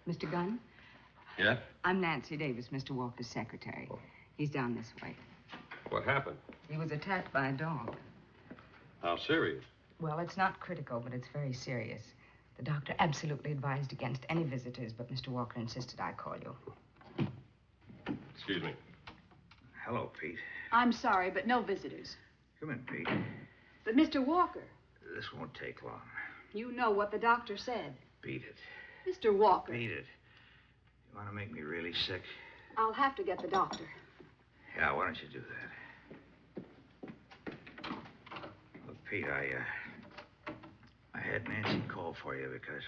Mr. Gunn? Yeah? I'm Nancy Davis, Mr. Walker's secretary. Oh. He's down this way. What happened? He was attacked by a dog. How serious? Well, it's not critical, but it's very serious. The doctor absolutely advised against any visitors, but Mr. Walker insisted I call you. Excuse me. Hello, Pete. I'm sorry, but no visitors. Come in, Pete. But Mr. Walker, This won't take long. you know what the doctor said. Beat it. Mr. Walker, Beat it. You want to make me really sick? I'll have to get the doctor. Yeah, why don't you do that? Look, Pete, I had Nancy call for you because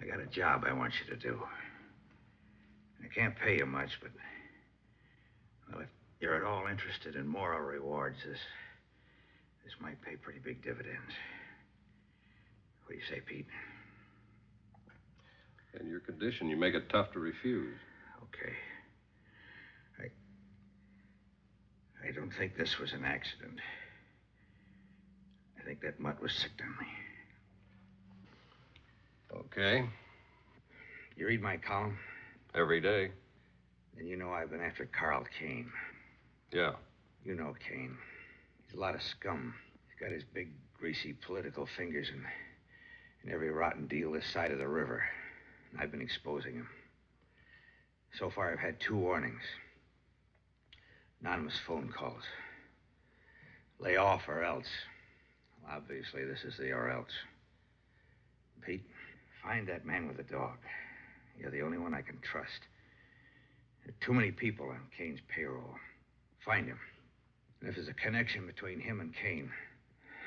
I got a job I want you to do. I can't pay you much, but, well, if you're at all interested in moral rewards, this might pay pretty big dividends. What do you say, Pete? In your condition, you make it tough to refuse. Okay. I don't think this was an accident. I think that mutt was sicked on me. Okay. You read my column? Every day. Then you know I've been after Carl Kane. Yeah. You know Kane. He's a lot of scum. He's got his big, greasy political fingers in every rotten deal this side of the river. And I've been exposing him. So far, I've had 2 warnings. Anonymous phone calls. Lay off or else. Well, obviously, this is the or else. Pete, find that man with the dog. You're the only one I can trust. There are too many people on Kane's payroll. Find him. And if there's a connection between him and Kane,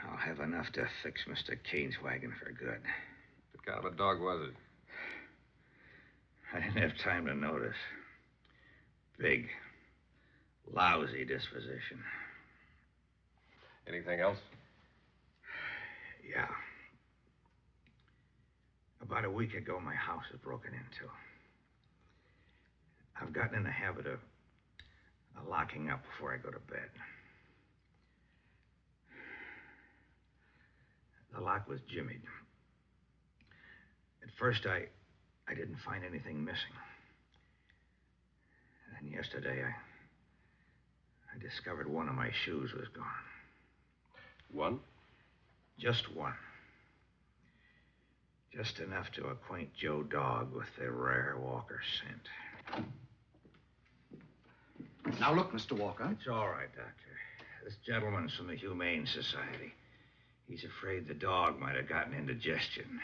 I'll have enough to fix Mr. Kane's wagon for good. What kind of a dog was it? I didn't have time to notice. Big, lousy disposition. Anything else? Yeah. About a week ago, my house was broken into. I've gotten in the habit of locking up before I go to bed. The lock was jimmied. At first, I didn't find anything missing. And yesterday, I discovered one of my shoes was gone. One? Just one. Just enough to acquaint Joe Dog with the rare Walker scent. Now, look, Mr. Walker. It's all right, Doctor. This gentleman's from the Humane Society. He's afraid the dog might have gotten indigestion.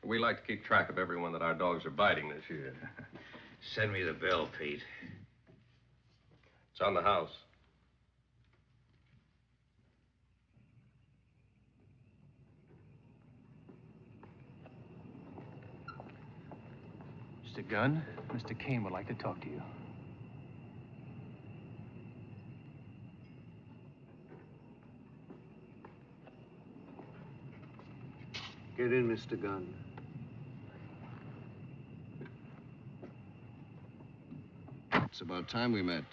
We like to keep track of everyone that our dogs are biting this year. Send me the bill, Pete. It's on the house. Mr. Gunn, Mr. Kane would like to talk to you. Get in, Mr. Gunn. It's about time we met.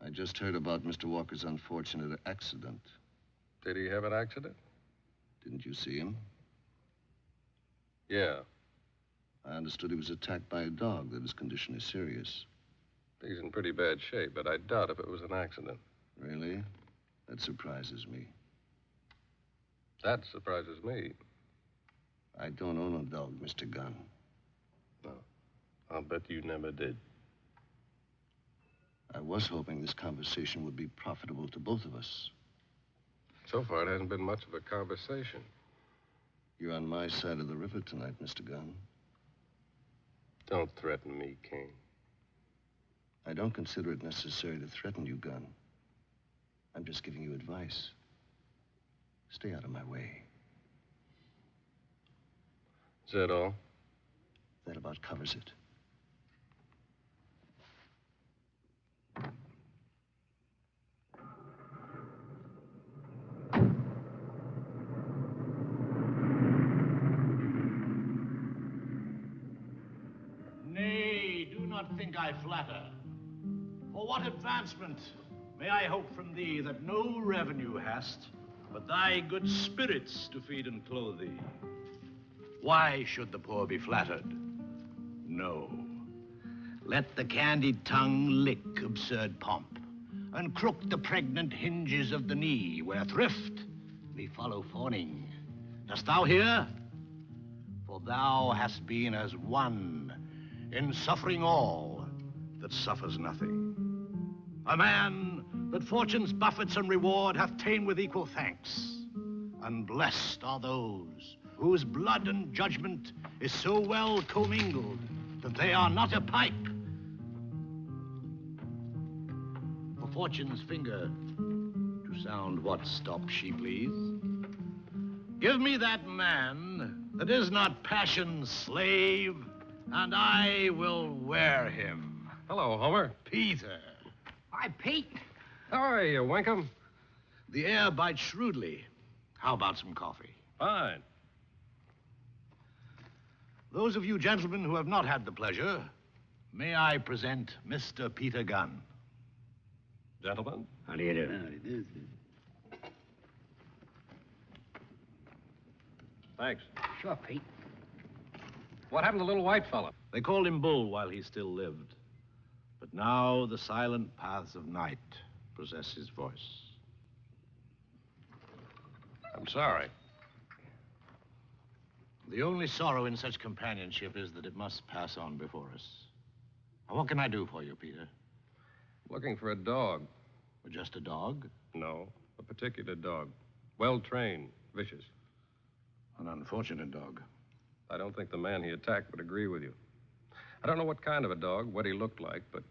I just heard about Mr. Walker's unfortunate accident. Did he have an accident? Didn't you see him? Yeah. I understood he was attacked by a dog, that his condition is serious. He's in pretty bad shape, but I doubt if it was an accident. Really? That surprises me. That surprises me. I don't own a dog, Mr. Gunn. No. I'll bet you never did. I was hoping this conversation would be profitable to both of us. So far, it hasn't been much of a conversation. You're on my side of the river tonight, Mr. Gunn. Don't threaten me, Kane. I don't consider it necessary to threaten you, Gunn. I'm just giving you advice. Stay out of my way. Is that all? That about covers it. Nay, do not think I flatter. For what advancement may I hope from thee that no revenue hast, but thy good spirits to feed and clothe thee? Why should the poor be flattered? No. Let the candied tongue lick absurd pomp, and crook the pregnant hinges of the knee, where thrift may follow fawning. Dost thou hear? For thou hast been as one in suffering all that suffers nothing. A man that fortune's buffets and reward hath ta'en with equal thanks. And blessed are those whose blood and judgment is so well commingled that they are not a pipe. For fortune's finger to sound what stop she please. Give me that man that is not passion's slave, and I will wear him. Hello, Homer. Peter. Hi, Pete. How are you, Winkham? The air bites shrewdly. How about some coffee? Fine. Those of you gentlemen who have not had the pleasure, may I present Mr. Peter Gunn. Gentlemen? How do you do? Thanks. Sure, Pete. What happened to the little white fella? They called him Bull while he still lived. But now the silent paths of night possess his voice. I'm sorry. The only sorrow in such companionship is that it must pass on before us. Now, what can I do for you, Peter? Looking for a dog. Or just a dog? No, a particular dog. Well-trained, vicious. An unfortunate dog. I don't think the man he attacked would agree with you. I don't know what kind of a dog, what he looked like, but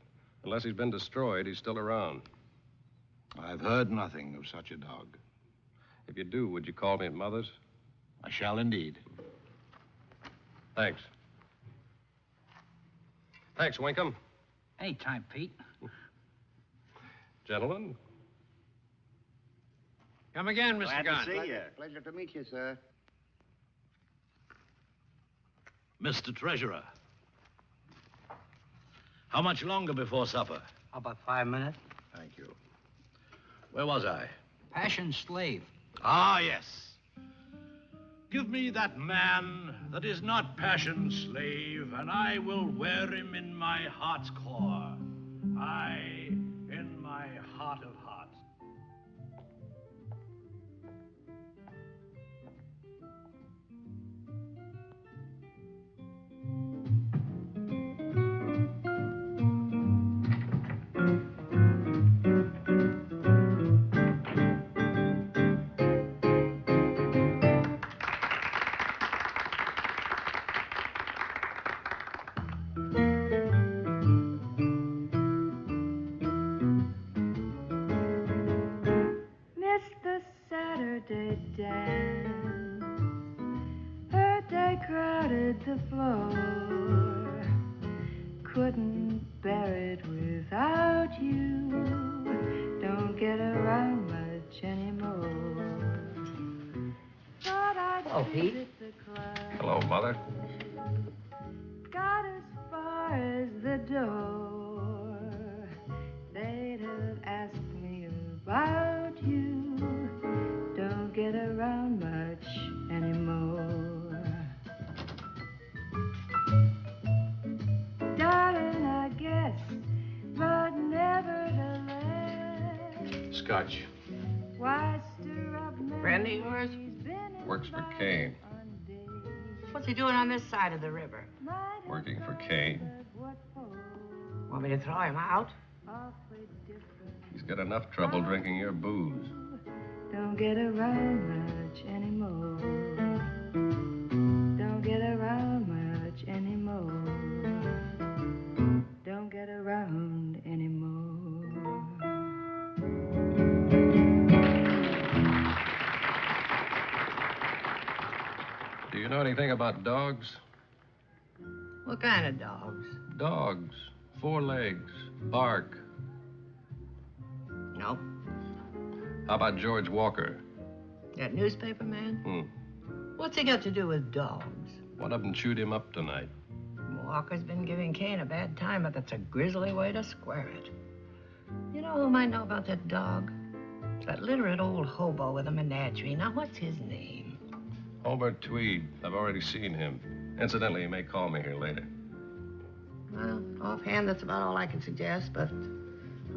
unless he's been destroyed, he's still around. I've heard nothing of such a dog. If you do, would you call me at Mother's? I shall indeed. Thanks. Thanks, Winkham. Anytime, Pete. Gentlemen? Come again, Mr. Glad Gunn. to see you. Pleasure to meet you, sir. Mr. Treasurer. How much longer before supper? How about 5 minutes? Thank you. Where was I? Passion's slave. Ah, yes. Give me that man that is not passion's slave, and I will wear him in my heart's core. Aye, in my heart of hearts. Missed the Saturday dance. Heard they crowded the floor. Couldn't bear it without you. Don't get around much anymore. Thought I'd Hello, Pete. visit the club. Hello, Mother. Got as far as the door. They'd have asked me about you. Don't get around much anymore. Darling, I guess, but nevertheless, Scotch. why stir up Friend of yours? Works for Kane. What's he doing on this side of the river? Working for Kane. Want me to throw him out? He's got enough trouble drinking your booze. Don't get around much anymore. Don't get around much anymore. Don't get around anymore. Do you know anything about dogs? What kind of dogs? Dogs. 4 legs. Bark. No. How about George Walker? That newspaper man? What's he got to do with dogs? One of them chewed him up tonight. Walker's been giving Kane a bad time, but that's a grisly way to square it. You know who might know about that dog? That literate old hobo with a menagerie. Now, what's his name? Hobart Tweed. I've already seen him. Incidentally, he may call me here later. Well, offhand, that's about all I can suggest, but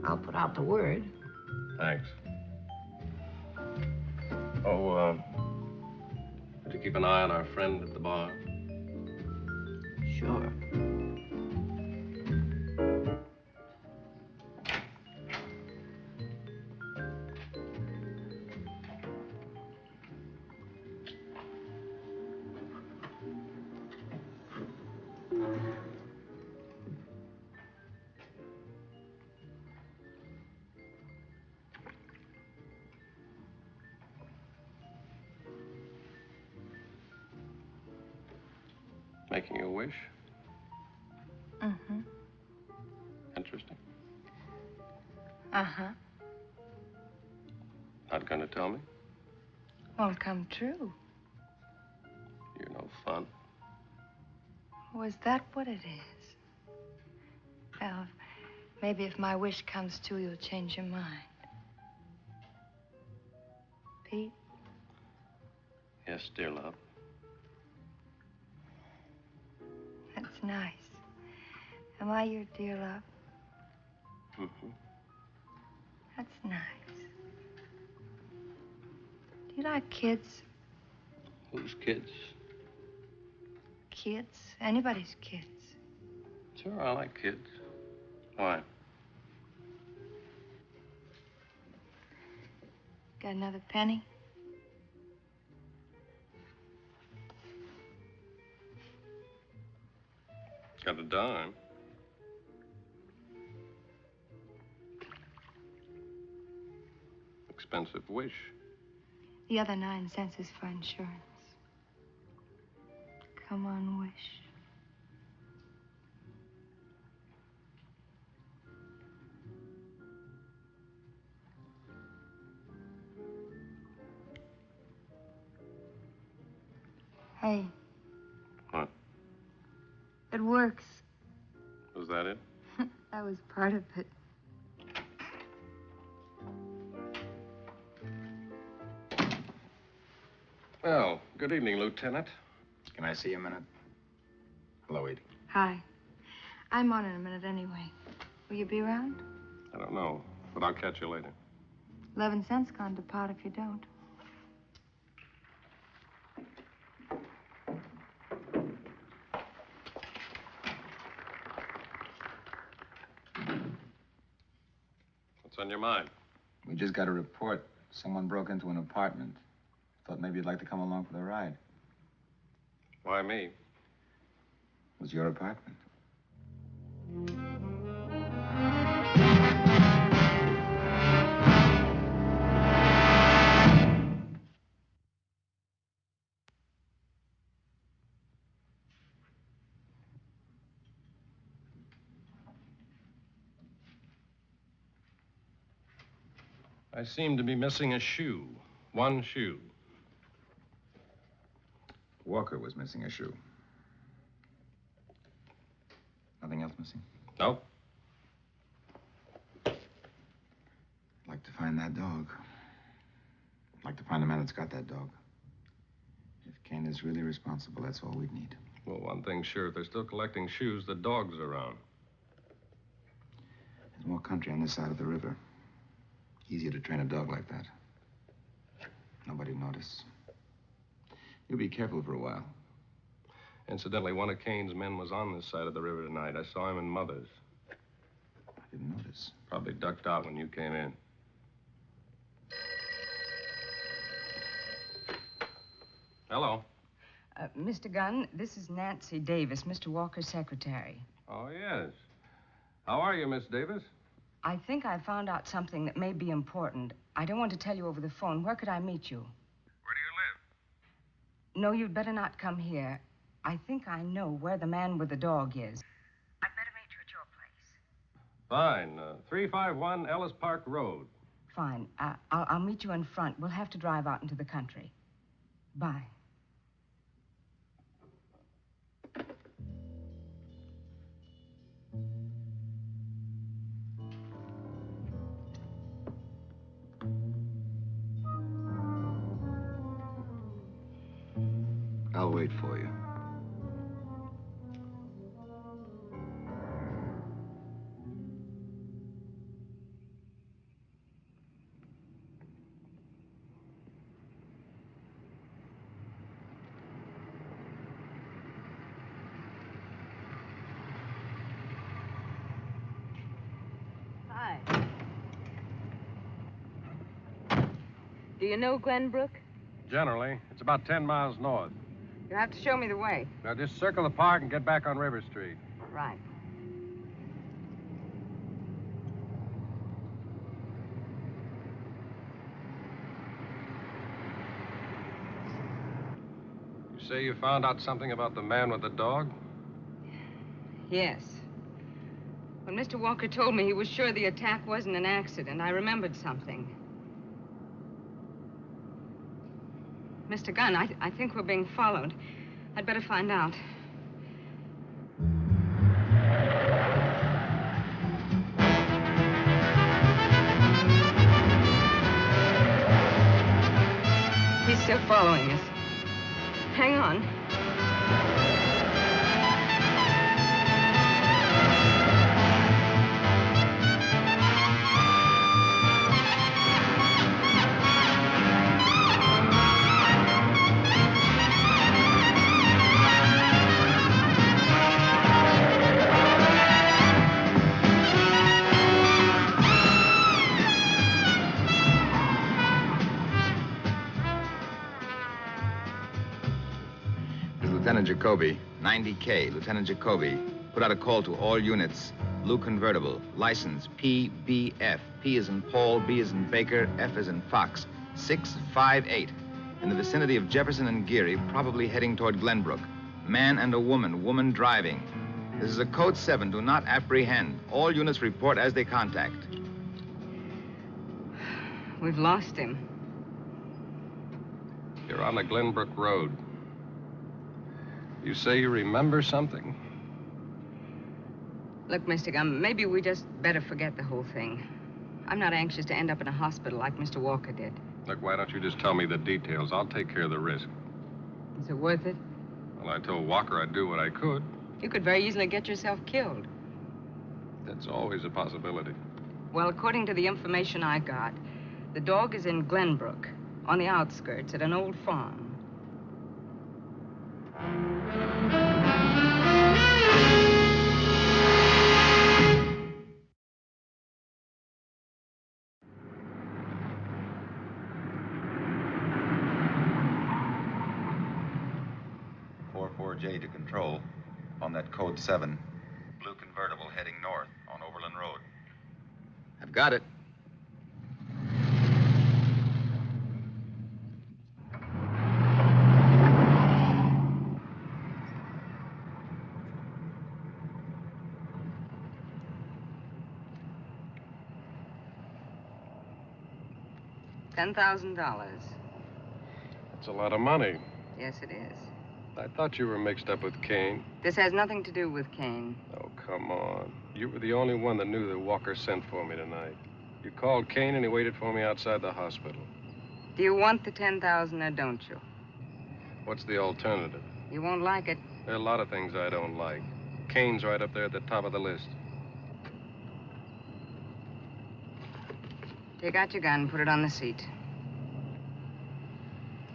I'll put out the word. Thanks. Oh, would you keep an eye on our friend at the bar? Sure. Making a wish? Mm-hmm. Interesting. Uh-huh. Not gonna tell me? Won't come true. You're no fun. Was that what it is? Well, maybe if my wish comes true, you'll change your mind. Pete? Yes, dear love. That's nice. Am I your dear love? Mm-hmm. That's nice. Do you like kids? Whose kids? Kids? Anybody's kids. Sure, I like kids. Why? Got another penny? Got a dime. Expensive wish. The other 9 cents is for insurance. Come on, wish. Hey. What? It works. Was that it? That was part of it. Well, good evening, Lieutenant. Can I see you a minute? Hello, Edie. Hi. I'm on in a minute anyway. Will you be around? I don't know, but I'll catch you later. 11 cents gone to pot if you don't. What's on your mind? We just got a report. Someone broke into an apartment. Thought maybe you'd like to come along for the ride. Why me? It was your apartment. I seem to be missing a shoe. One shoe. Walker was missing a shoe. Nothing else missing? Nope. I'd like to find that dog. I'd like to find the man that's got that dog. If Kane is really responsible, that's all we'd need. Well, one thing's sure, if they're still collecting shoes, the dog's around. There's more country on this side of the river. Easier to train a dog like that. Nobody'd notice. You be careful for a while. Incidentally, one of Kane's men was on this side of the river tonight. I saw him in Mother's. I didn't notice. Probably ducked out when you came in. Hello. Mr. Gunn, this is Nancy Davis, Mr. Walker's secretary. Oh, yes. How are you, Miss Davis? I think I found out something that may be important. I don't want to tell you over the phone. Where could I meet you? Where do you live? No, you'd better not come here. I think I know where the man with the dog is. I'd better meet you at your place. Fine. 351 Ellis Park Road. Fine. I'll meet you in front. We'll have to drive out into the country. Bye. for you. Hi. Do you know Glenbrook? Generally, it's about 10 miles north. You have to show me the way. Now just circle the park and get back on River Street. Right. You say you found out something about the man with the dog? Yes. When Mr. Walker told me he was sure the attack wasn't an accident, I remembered something. Mr. Gunn, I think we're being followed. I'd better find out. He's still following us. Hang on. Lieutenant Jacoby, 90K. Lieutenant Jacoby, put out a call to all units. Blue convertible, license PBF. P as in Paul, B as in Baker, F as in Fox. 658. In the vicinity of Jefferson and Geary, probably heading toward Glenbrook. Man and a woman, woman driving. This is a code 7. Do not apprehend. All units report as they contact. We've lost him. You're on the Glenbrook Road. You say you remember something? Look, Mr. Gunn, maybe we just better forget the whole thing. I'm not anxious to end up in a hospital like Mr. Walker did. Look, why don't you just tell me the details? I'll take care of the risk. Is it worth it? Well, I told Walker I'd do what I could. You could very easily get yourself killed. That's always a possibility. Well, according to the information I got, the dog is in Glenbrook, on the outskirts, at an old farm. J to control on that code 7. Blue convertible heading north on Overland Road. I've got it. $10,000. That's a lot of money. Yes, it is. I thought you were mixed up with Kane. This has nothing to do with Kane. Oh, come on. You were the only one that knew that Walker sent for me tonight. You called Kane and he waited for me outside the hospital. Do you want the $10,000 or don't you? What's the alternative? You won't like it. There are a lot of things I don't like. Kane's right up there at the top of the list. Take out your gun and put it on the seat.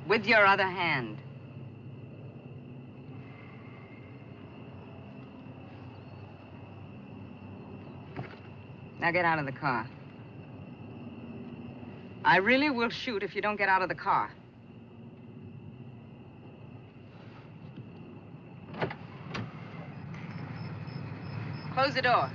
With your other hand. Now get out of the car. I really will shoot if you don't get out of the car. Close the door.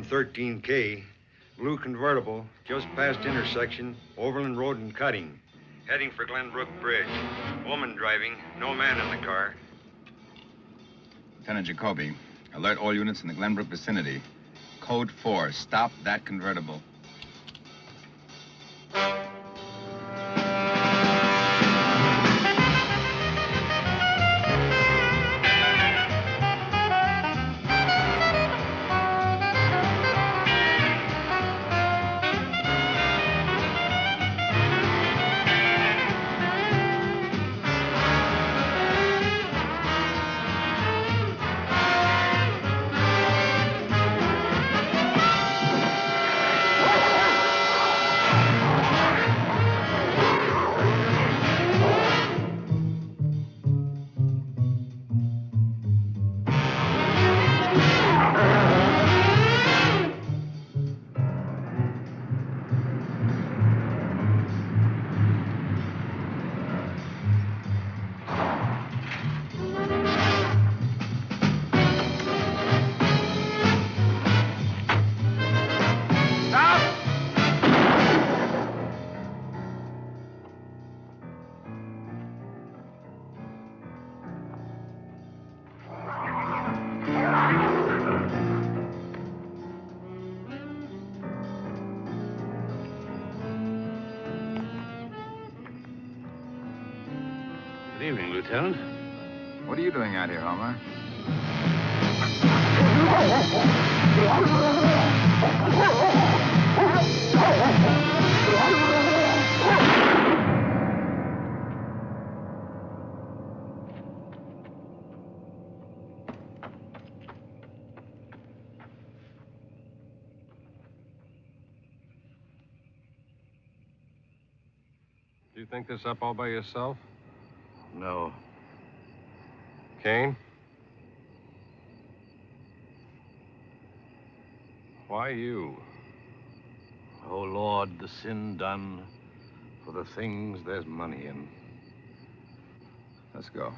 13K. Blue convertible, just past intersection, Overland Road and Cutting. Heading for Glenbrook Bridge. Woman driving, no man in the car. Lieutenant Jacoby, alert all units in the Glenbrook vicinity. Code 4, stop that convertible. Good evening, Lieutenant. What are you doing out here, Homer? Do you think this up all by yourself? No. Kane? Why you? Oh, Lord, the sin done for the things there's money in. Let's go.